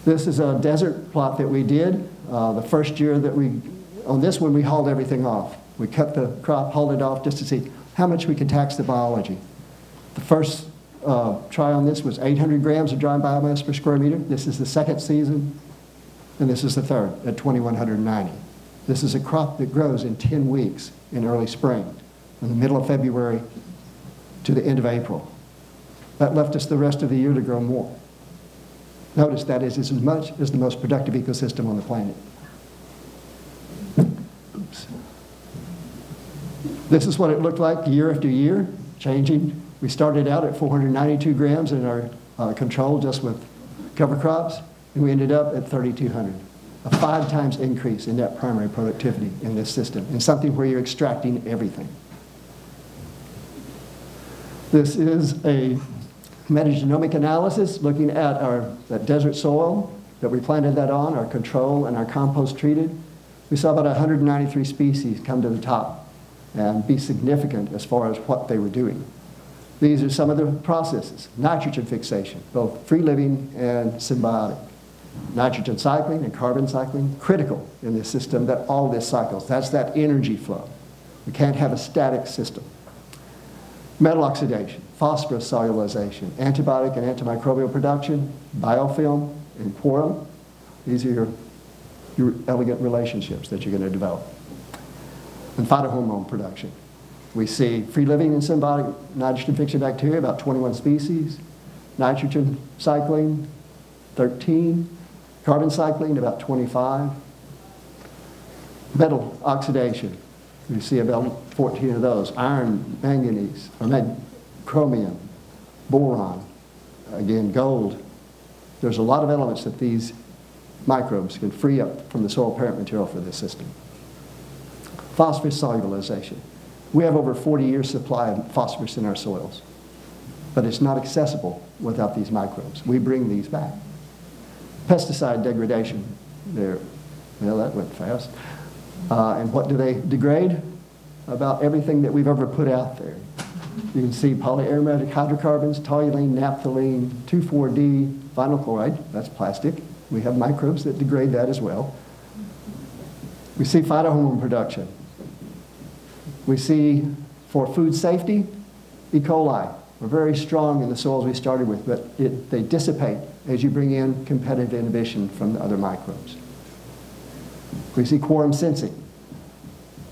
This is a desert plot that we did. The first year that on this one, we hauled everything off. We cut the crop, hauled it off just to see how much we could tax the biology. The first try on this was 800 grams of dry biomass per square meter. This is the second season, and this is the third at 2,190. This is a crop that grows in 10 weeks in early spring, from the middle of February to the end of April. That left us the rest of the year to grow more. Notice that is as much as the most productive ecosystem on the planet. Oops. This is what it looked like year after year, changing. We started out at 492 grams in our control just with cover crops, and we ended up at 3,200. A 5 times increase in net primary productivity in this system, in something where you're extracting everything. This is a metagenomic analysis looking at that desert soil that we planted that on, our control and our compost treated. We saw about 193 species come to the top and be significant as far as what they were doing. These are some of the processes. Nitrogen fixation, both free living and symbiotic. Nitrogen cycling and carbon cycling, critical in this system that all this cycles. That's that energy flow. We can't have a static system. Metal oxidation, phosphorus solubilization, antibiotic and antimicrobial production, biofilm, and quorum. These are your elegant relationships that you're going to develop. And phytohormone production. We see free living and symbiotic nitrogen-fixing bacteria, about 21 species. Nitrogen cycling, 13. Carbon cycling, about 25. Metal oxidation. We see about 14 of those. Iron, manganese, chromium, boron, again, gold. There's a lot of elements that these microbes can free up from the soil parent material for this system. Phosphorus solubilization. We have over 40 years supply of phosphorus in our soils. but it's not accessible without these microbes. We bring these back. Pesticide degradation, there, well, that went fast. And what do they degrade? About everything that we've ever put out there. You can see polyaromatic hydrocarbons, toluene, naphthalene, 2,4-D, vinyl chloride, that's plastic. We have microbes that degrade that as well. We see phytohormone production. We see, for food safety, E. coli. We're very strong in the soils we started with, but they dissipate as you bring in competitive inhibition from the other microbes. We see quorum sensing.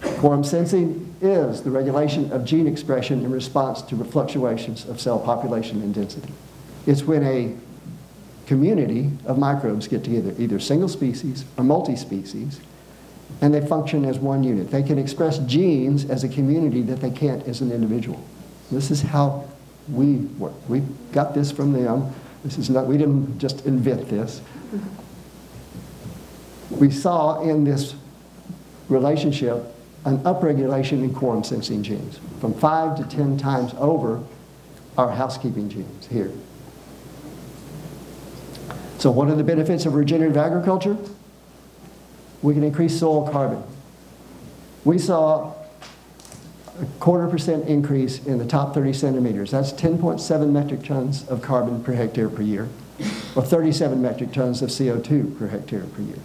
Quorum sensing is the regulation of gene expression in response to fluctuations of cell population and density. It's when a community of microbes get together, either single species or multi-species, and they function as one unit. They can express genes as a community that they can't as an individual. This is how we work. We got this from them. This is not, we didn't just invent this. We saw in this relationship an upregulation in quorum sensing genes from 5 to 10 times over our housekeeping genes here. So what are the benefits of regenerative agriculture? We can increase soil carbon. We saw a 0.25% increase in the top 30 centimeters. That's 10.7 metric tons of carbon per hectare per year, or 37 metric tons of CO2 per hectare per year.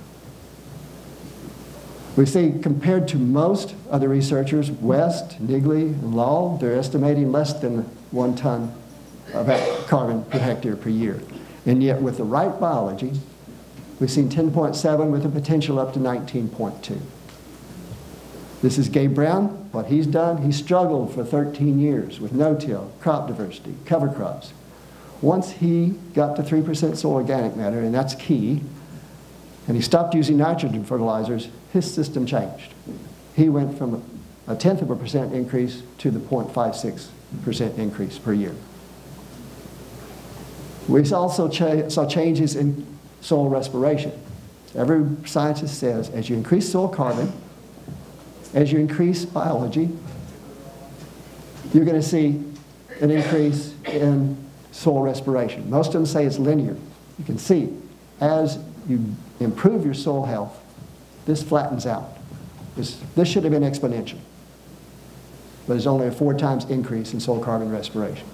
We see, compared to most other researchers, West, Nigley, and Lal, they're estimating less than 1 ton of carbon per hectare per year. And yet, with the right biology, we've seen 10.7 with a potential up to 19.2. This is Gabe Brown. What he's done, he struggled for 13 years with no-till, crop diversity, cover crops. Once he got to 3% soil organic matter, and that's key, and he stopped using nitrogen fertilizers, his system changed. He went from a 0.1% increase to the 0.56% increase per year. We also saw changes in soil respiration. Every scientist says as you increase soil carbon, as you increase biology, you're going to see an increase in soil respiration. Most of them say it's linear. You can see as you improve your soil health, this flattens out. This should have been exponential, but it's only a 4 times increase in soil carbon respiration.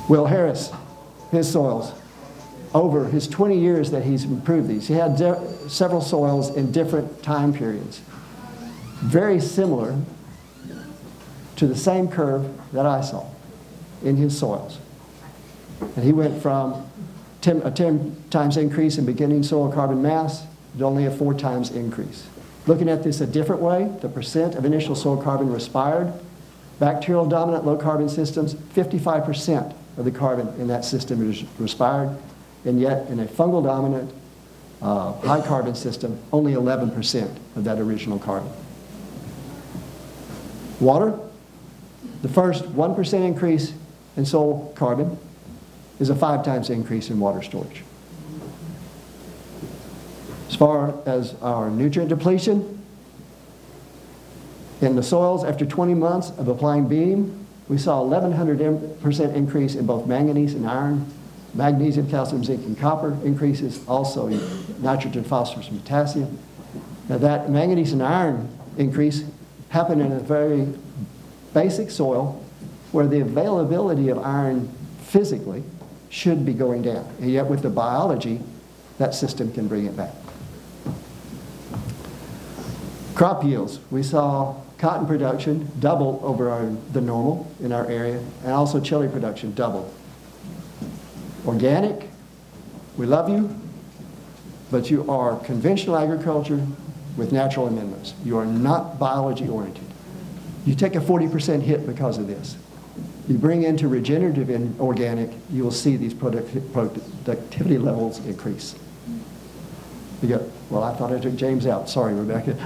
Will Harris, his soils, over his 20 years that he's improved these, he had several soils in different time periods, very similar to the same curve that I saw in his soils. And he went from a 10 times increase in beginning soil carbon mass to only a 4 times increase. Looking at this a different way, the percent of initial soil carbon respired, bacterial dominant low carbon systems, 55% of the carbon in that system is respired, and yet in a fungal dominant high carbon system, only 11% of that original carbon. Water, the first 1% increase in soil carbon is a 5 times increase in water storage. As far as our nutrient depletion, in the soils after 20 months of applying beam, we saw 1,100% increase in both manganese and iron, magnesium, calcium, zinc, and copper increases, also in nitrogen, phosphorus, and potassium. Now that manganese and iron increase happened in a very basic soil where the availability of iron physically should be going down. And yet with the biology, that system can bring it back. Crop yields. We saw cotton production double over the normal in our area, and also chili production doubled. Organic, we love you, but you are conventional agriculture with natural amendments. You are not biology oriented. You take a 40% hit because of this. You bring into regenerative and organic, you will see these productivity levels increase. You go, well, I thought I took James out. Sorry, Rebecca.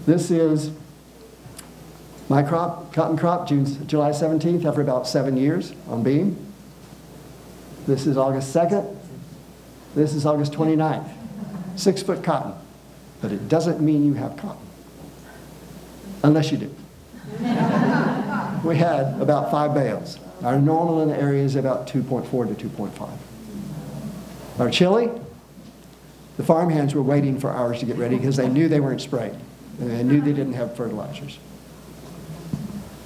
This is my crop, cotton crop, July 17th, after about 7 years on beam. This is August 2nd. This is August 29th. 6 foot cotton. But it doesn't mean you have cotton. Unless you do. we had about 5 bales. Our normal in the area is about 2.4 to 2.5. Our chili, the farmhands were waiting for ours to get ready because they knew they weren't sprayed. And they knew they didn't have fertilizers.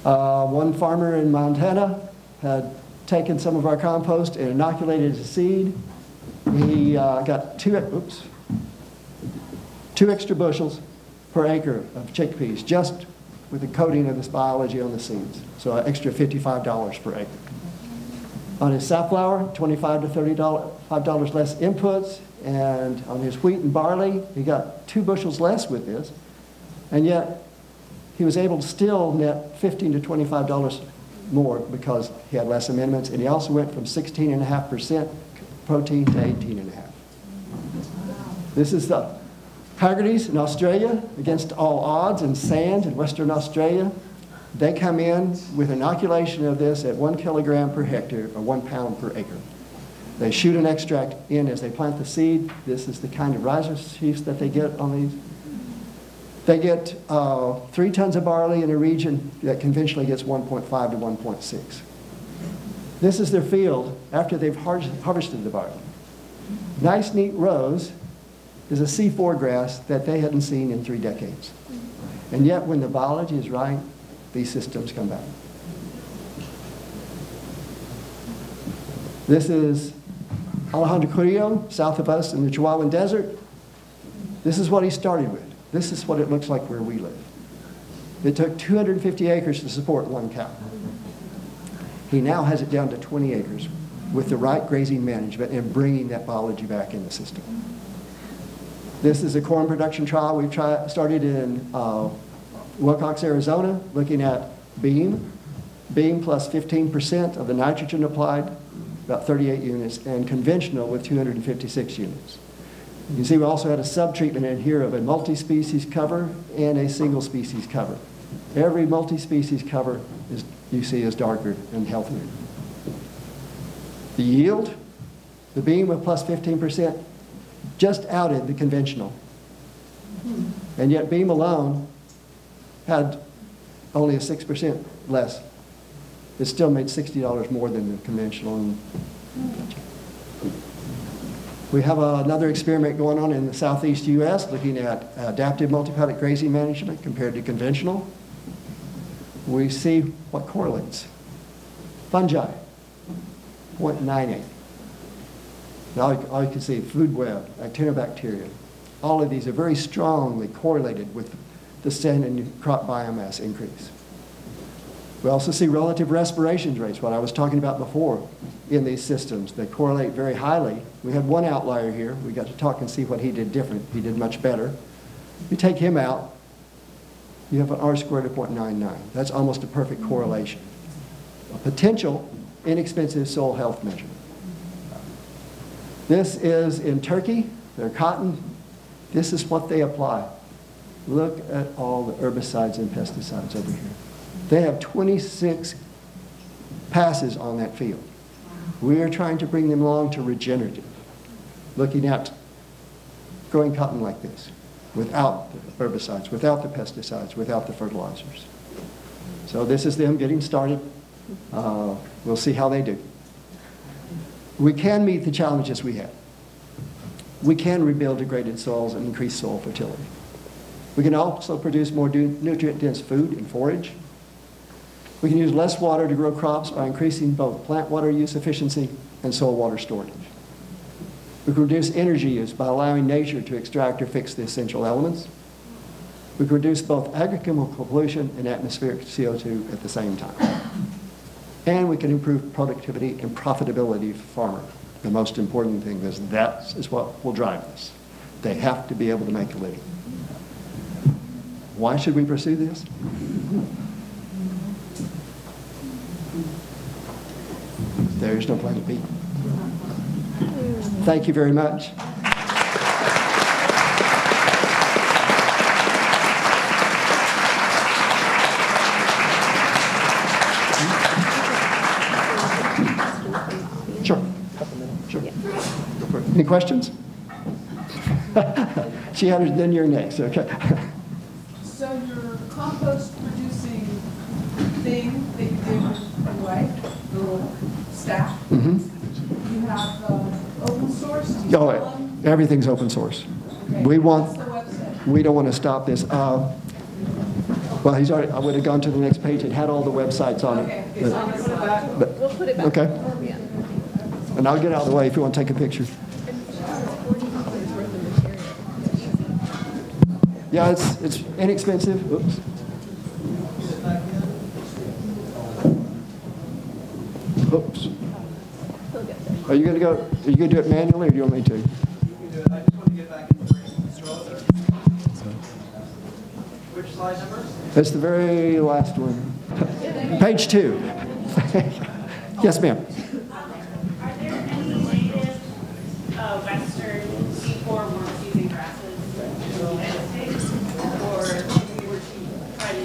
One farmer in Montana had taken some of our compost and inoculated as a seed. He got two extra bushels per acre of chickpeas just with the coating of this biology on the seeds. So an extra $55 per acre. On his safflower, $25 to $35 less inputs. And on his wheat and barley, he got 2 bushels less with this. And yet, he was able to still net $15 to $25 more because he had less amendments. And he also went from 16.5% protein to 18.5%. This is the Haggerty's in Australia against all odds in sand in Western Australia. They come in with inoculation of this at 1 kilogram per hectare or 1 pound per acre. They shoot an extract in as they plant the seed. This is the kind of rhizosphere that they get on these. They get 3 tons of barley in a region that conventionally gets 1.5 to 1.6. This is their field after they've harvested the barley. Nice, neat rows is a C4 grass that they hadn't seen in 3 decades. And yet, when the biology is right, these systems come back. This is Alejandro Carrillo, south of us in the Chihuahuan Desert. This is what he started with. This is what it looks like where we live. It took 250 acres to support 1 cow. He now has it down to 20 acres with the right grazing management and bringing that biology back in the system. This is a corn production trial we've started in Wilcox, Arizona, looking at beam plus 15% of the nitrogen applied, about 38 units, and conventional with 256 units. You can see we also had a sub-treatment in here of a multi-species cover and a single species cover. Every multi-species cover you see is darker and healthier. The yield, the beam with plus 15%, just outed the conventional. And yet beam alone had only a 6% less. It still made $60 more than the conventional. We have another experiment going on in the southeast U.S. looking at adaptive multi-paddock grazing management compared to conventional. We see what correlates. Fungi, 0.98. Now all you can see, food web, actinobacteria. All of these are very strongly correlated with the stand and crop biomass increase. We also see relative respiration rates, what I was talking about before, in these systems. They correlate very highly. We had one outlier here. We got to talk and see what he did different. He did much better. You take him out, you have an R squared of 0.99. That's almost a perfect correlation. A potential inexpensive soil health measurement. This is in Turkey, their cotton. This is what they apply. Look at all the herbicides and pesticides over here. They have 26 passes on that field. We are trying to bring them along to regenerative, looking at growing cotton like this, without the herbicides, without the pesticides, without the fertilizers. So this is them getting started. We'll see how they do. We can meet the challenges we have. We can rebuild degraded soils and increase soil fertility. We can also produce more nutrient-dense food and forage. We can use less water to grow crops by increasing both plant water use efficiency and soil water storage. We can reduce energy use by allowing nature to extract or fix the essential elements. We can reduce both agrochemical pollution and atmospheric CO2 at the same time. And we can improve productivity and profitability for farmers. The most important thing is that is what will drive this. They have to be able to make a living. Why should we pursue this? There's no plan B. Thank you very much. Sure. Sure. Any questions? She had her, then you're next, okay. So your compost producing thing that you do away, the little stack. Mm-hmm. You have open source. Do you Oh, sell them? everything's open source. Okay. We What's want. the website? We don't want to stop this. Well, he's already. I would have gone to the next page. It had all the websites on Okay. it. It's on the side. We'll put it back. Okay. Yeah. And I'll get out of the way if you want to take a picture. Yeah, it's inexpensive. Oops. Oops. Are you going to go? Are you going to do it manually, or do you want me to? You can do it. I just want to get back into the stroller. Which slide number? That's the very last one. Page 2. Yes, ma'am. Are there any native Western C4 worms using grasses in the United States? Or if we were to try to,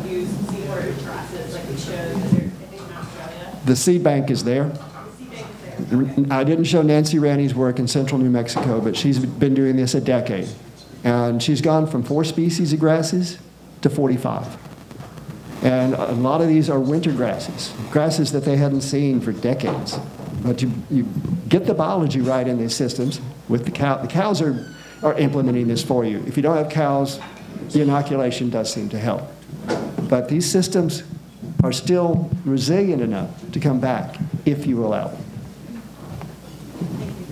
use C4 grasses like we should, is there anything in Australia? The seed bank is there. The sea bank is there. I didn't show Nancy Ranney's work in central New Mexico, but she's been doing this a decade. And she's gone from 4 species of grasses to 45. And a lot of these are winter grasses, grasses that they hadn't seen for decades. But you get the biology right in these systems with the cow. The cows are implementing this for you. If you don't have cows, the inoculation does seem to help. But these systems are still resilient enough to come back if you allow them.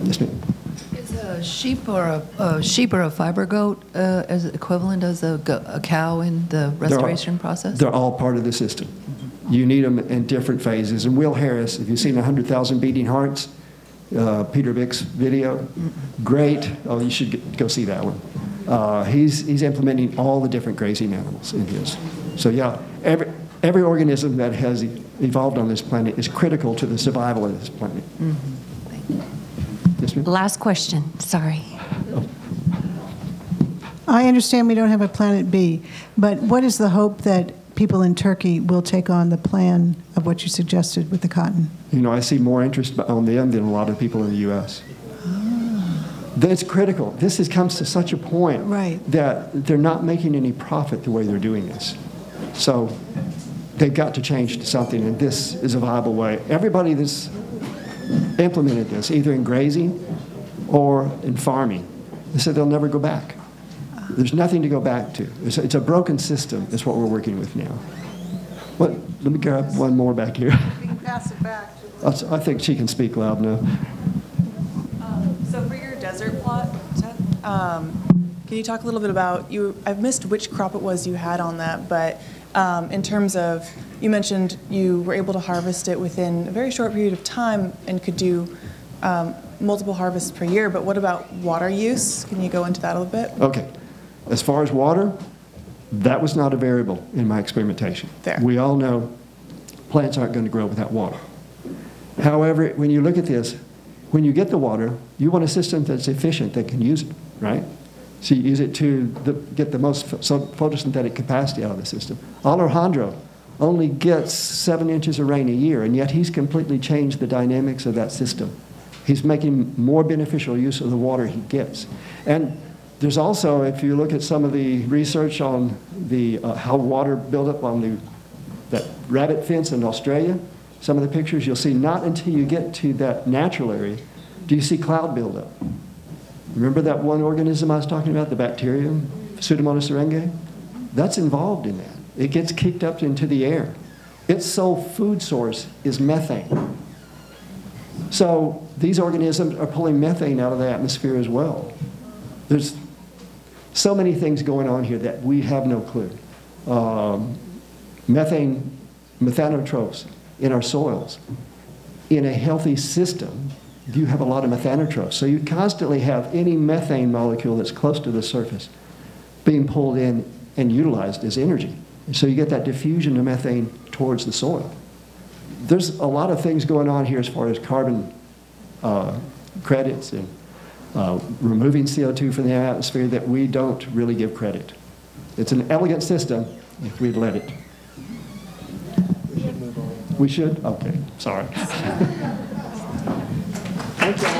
Yes, ma'am. Is a sheep or a fiber goat as equivalent as a cow in the restoration process? They're all part of the system. You need them in different phases. And Will Harris, if you've seen 100,000 Beating Hearts, Peter Vick's video, great. Oh, you should go see that one. He's implementing all the different grazing animals in his. So yeah, every organism that has evolved on this planet is critical to the survival of this planet. Mm-hmm. Thank you. Yes, ma'am? Last question, sorry. I understand we don't have a planet B, but what is the hope that people in Turkey will take on the plan of what you suggested with the cotton? I see more interest on them than a lot of people in the U.S. That's critical. This comes to such a point Right. that they're not making any profit the way they're doing this. So they've got to change to something, and this is a viable way. Everybody that's implemented this, either in grazing or in farming, they said they'll never go back. There's nothing to go back to. It's a broken system is what we're working with now. Let me grab one more back here. You can pass it back. I think she can speak loud now. So for your desert plot, can you talk a little bit about, I've missed which crop it was you had on that, but in terms of, you mentioned you were able to harvest it within a very short period of time and could do multiple harvests per year, but what about water use? Can you go into that a little bit? Okay. As far as water, that was not a variable in my experimentation. Fair. We all know plants aren't going to grow without water. However, when you look at this, when you get the water, you want a system that's efficient that can use it, right? So you use it to get the most photosynthetic capacity out of the system. Alejandro only gets 7 inches of rain a year, and yet he's completely changed the dynamics of that system. He's making more beneficial use of the water he gets. And there's also, if you look at some of the research on the how water buildup on that rabbit fence in Australia, some of the pictures you'll see, not until you get to that natural area do you see cloud buildup. Remember that one organism I was talking about, the bacterium, Pseudomonas syringae? That's involved in that. It gets kicked up into the air. Its sole food source is methane. So these organisms are pulling methane out of the atmosphere as well. There's so many things going on here that we have no clue. Methanotrophs in our soils. In a healthy system, you have a lot of methanotrophs. So you constantly have any methane molecule that's close to the surface being pulled in and utilized as energy. So you get that diffusion of methane towards the soil. There's a lot of things going on here as far as carbon credits and removing CO2 from the atmosphere that we don't really give credit. It's an elegant system if we'd let it. We should? Okay, sorry. Thank you.